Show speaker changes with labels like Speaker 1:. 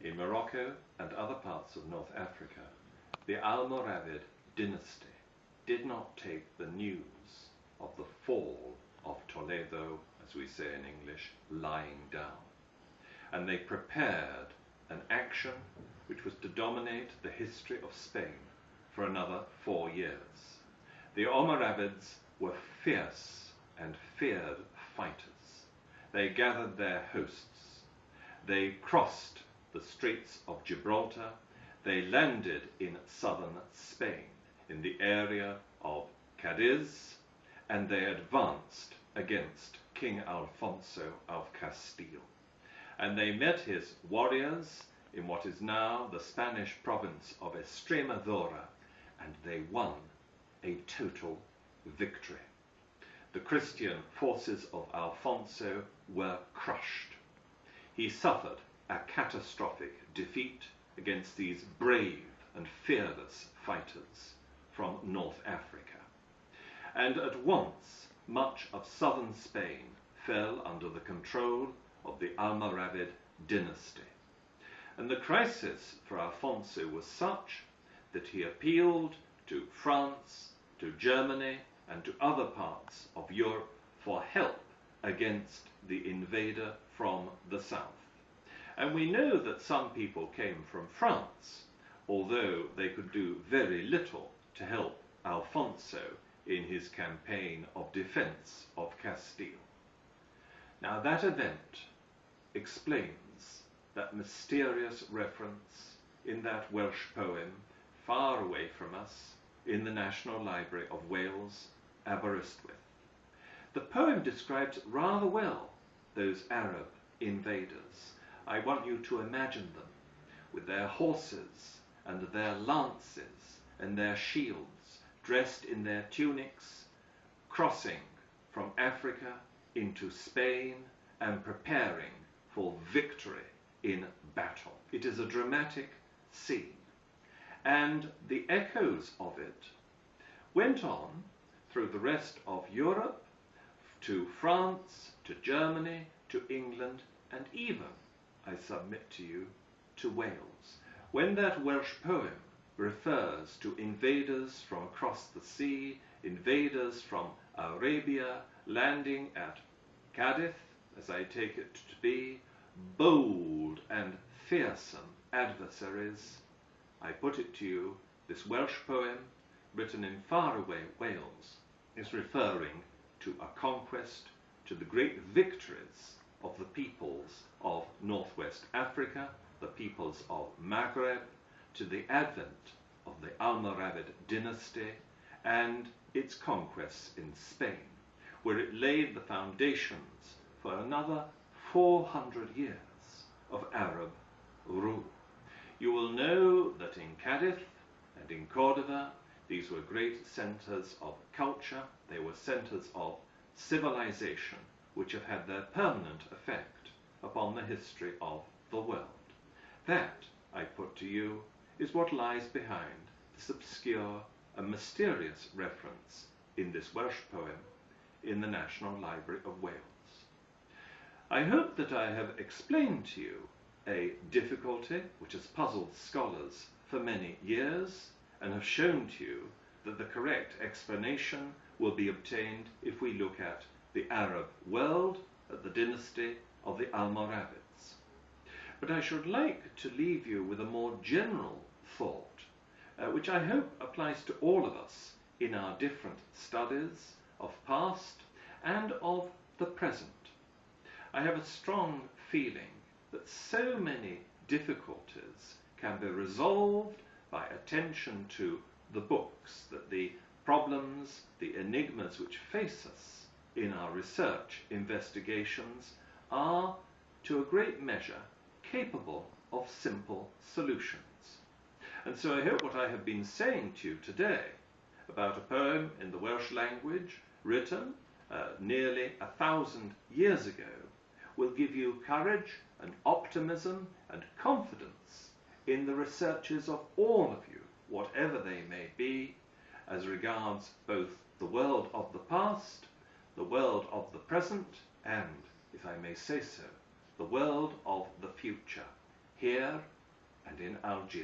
Speaker 1: In Morocco and other parts of North Africa, the Almoravid dynasty did not take the news of the fall of Toledo, as we say in English, lying down. And they prepared an action which was to dominate the history of Spain for another 4 years. The Almoravids were fierce and feared fighters. They gathered their hosts. They crossed the Straits of Gibraltar. They landed in southern Spain, in the area of Cadiz, and they advanced against King Alfonso of Castile. And they met his warriors in what is now the Spanish province of Extremadura, and they won a total victory. The Christian forces of Alfonso were crushed. He suffered a catastrophic defeat against these brave and fearless fighters from North Africa. And at once, much of southern Spain fell under the control of the Almoravid dynasty. And the crisis for Alfonso was such that he appealed to France, to Germany, and to other parts of Europe for help against the invader from the south. And we know that some people came from France, although they could do very little to help Alfonso in his campaign of defense of Castile. Now that event explains that mysterious reference in that Welsh poem, Far Away From Us, in the National Library of Wales, Aberystwyth. The poem describes rather well those Arab invaders. I want you to imagine them with their horses and their lances and their shields, dressed in their tunics, crossing from Africa into Spain and preparing for victory in battle. It is a dramatic scene, and the echoes of it went on through the rest of Europe, to France, to Germany, to England, and even, I submit to you, to Wales. When that Welsh poem refers to invaders from across the sea, invaders from Arabia, landing at Cadiz, as I take it to be, bold and fearsome adversaries, I put it to you, this Welsh poem, written in faraway Wales, is referring to a conquest, to the great victories of the peoples of Northwest Africa, the peoples of Maghreb, to the advent of the Almoravid dynasty and its conquests in Spain, where it laid the foundations for another 400 years of Arab rule. You will know that in Cadiz and in Córdoba, these were great centers of culture. They were centers of civilization, which have had their permanent effect upon the history of the world. That, I put to you, is what lies behind this obscure and mysterious reference in this Welsh poem in the National Library of Wales. I hope that I have explained to you a difficulty which has puzzled scholars for many years, and have shown to you that the correct explanation will be obtained if we look at the Arab world, at the dynasty of the Almoravids. But I should like to leave you with a more general thought, which I hope applies to all of us in our different studies of past and of the present. I have a strong feeling that so many difficulties can be resolved by attention to the books, that the problems, the enigmas which face us in our research investigations are, to a great measure, capable of simple solutions. And so I hope what I have been saying to you today about a poem in the Welsh language written nearly 1,000 years ago will give you courage and optimism and confidence in the researches of all of you, whatever they may be, as regards both the world of the past, the world of the present, and, if I may say so, the world of the future, here and in Algiers